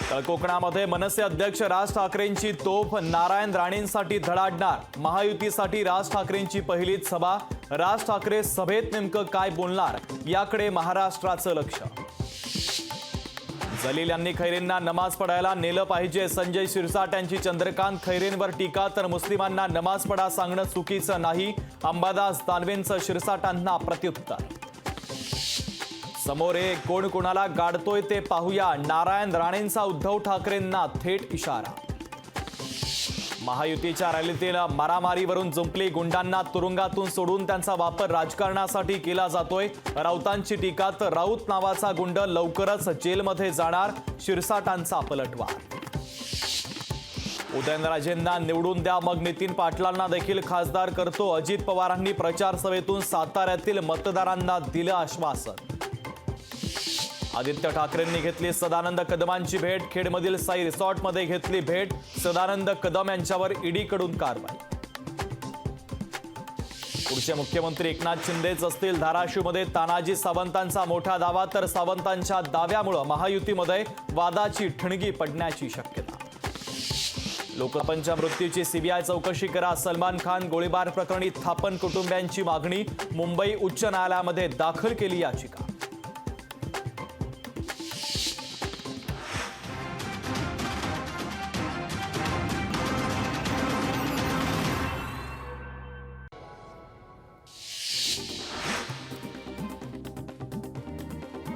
तर कोकणामध्ये मनसे अध्यक्ष राज ठाकरेंची तोफ, नारायण राणेंसाठी धडाडणार। महायुतीसाठी राज ठाकरेंची पहिलीच सभा। राज ठाकरे सभेत नेमकं काय बोलणार याकडे महाराष्ट्राचं लक्ष। जलील यांनी खैरेंना नमाज पडायला नेलं पाहिजे। संजय शिरसाट यांची चंद्रकांत खैरेंवर टीका। तर मुस्लिमांना नमाज पडा सांगणं चुकीचं नाही, अंबादास दानवेंचं शिरसाटांना प्रत्युत्तर। समोरे कोण कोणाला गाडतोय ते पाहूया। नारायण राणेंचा उद्धव ठाकरेंना थेट इशारा। महायुतीच्या रॅलीतील मारामारीवरून जुंपली। गुंडांना तुरुंगातून सोडून त्यांचा वापर राजकारणासाठी केला जातोय। राऊतांची टीका। तर राऊत नावाचा गुंड लवकरच जेलमध्ये जाणार, शिरसाटांचा पलटवार। उदयनराजेंना निवडून द्या मग नितीन पाटलांना देखील खासदार करतो। अजित पवारांनी प्रचार सभेतून साताऱ्यातील मतदारांना दिलं आश्वासन। आदित्य ठाकरेंनी घेतली सदानंद कदमांची भेट। खेडमधील साई रिसॉर्टमध्ये घेतली भेट। सदानंद कदम यांच्यावर ईडीकडून कारवाई। पुढचे मुख्यमंत्री एकनाथ शिंदेच असतील। धाराशिवमध्ये तानाजी सावंतांचा मोठा दावा। तर सावंतांच्या दाव्यामुळे महायुतीमध्ये वादाची ठिणगी पडण्याची शक्यता। लोकपालांच्या मृत्यूची सीबीआय चौकशी करा। सलमान खान गोळीबार प्रकरणी थापन कुटुंबियांची मागणी। मुंबई उच्च न्यायालयामध्ये दाखल केली याचिका।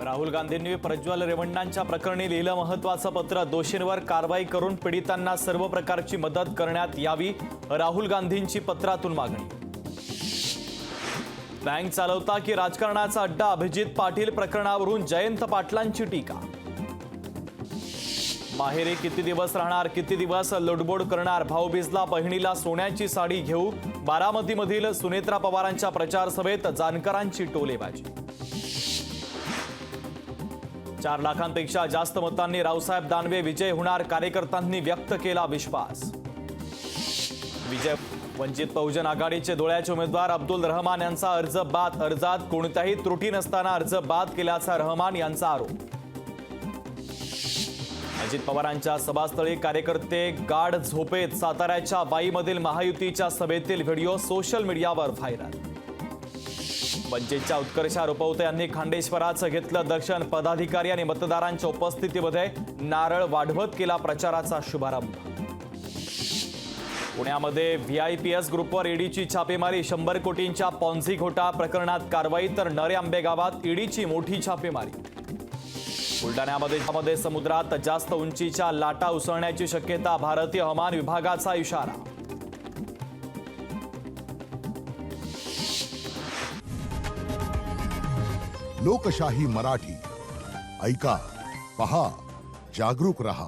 राहुल गांधींनी प्रज्वल रेवण्णांच्या प्रकरणी लिहिलं महत्त्वाचं पत्र। दोषींवर कारवाई करून पीडितांना सर्व प्रकारची मदत करण्यात यावी, राहुल गांधींची पत्रातून मागणी। बँक चालवता की राजकारणाचा अड्डा, अभिजित पाटील प्रकरणावरून जयंत पाटलांची टीका। माहेरी किती दिवस राहणार, किती दिवस लुडबुड करणार, भाऊबीजला बहिणीला सोन्याची साडी घेऊ। बारामतीमधील सुनेत्रा पवारांच्या प्रचार सभेत जानकरांची टोलेबाजी। 4 लाखांपेक्षा जास्त मतांनी रावसाहेब दानवे विजय होणार, कार्यकर्त्यांनी व्यक्त केला विश्वास। विजय वंचित बहुजन आघाडीचे डोळ्याचे उमेदवार अब्दुल रहमान यांचा अर्ज बाद। अर्जात कोणत्याही त्रुटी नसताना अर्ज बाद केल्याचा रहमान यांचा आरोप। अजित पवारांच्या सभास्थळी कार्यकर्ते गाढ झोपेत। साताऱ्याच्या वाईमधील महायुतीच्या सभेतील व्हिडिओ सोशल मीडियावर व्हायरल। वंचितच्या उत्कर्षा रुपवते यांनी खांडेश्वराचं घेतलं दर्शन। पदाधिकारी आणि मतदारांच्या उपस्थितीमध्ये नारळ वाढवत केला प्रचाराचा शुभारंभ। पुण्यामध्ये व्हीआयपीएस ग्रुपवर ईडीची छापेमारी। 100 कोटींच्या पॉन्झी घोटाळा प्रकरणात कारवाई। तर नरे आंबे गावात ईडीची मोठी छापेमारी। बुलडाण्यामध्ये समुद्रात जास्त उंचीच्या लाटा उसळण्याची शक्यता, भारतीय हवामान विभागाचा इशारा। लोकशाही मराठी ऐका, पहा, जागरूक रहा।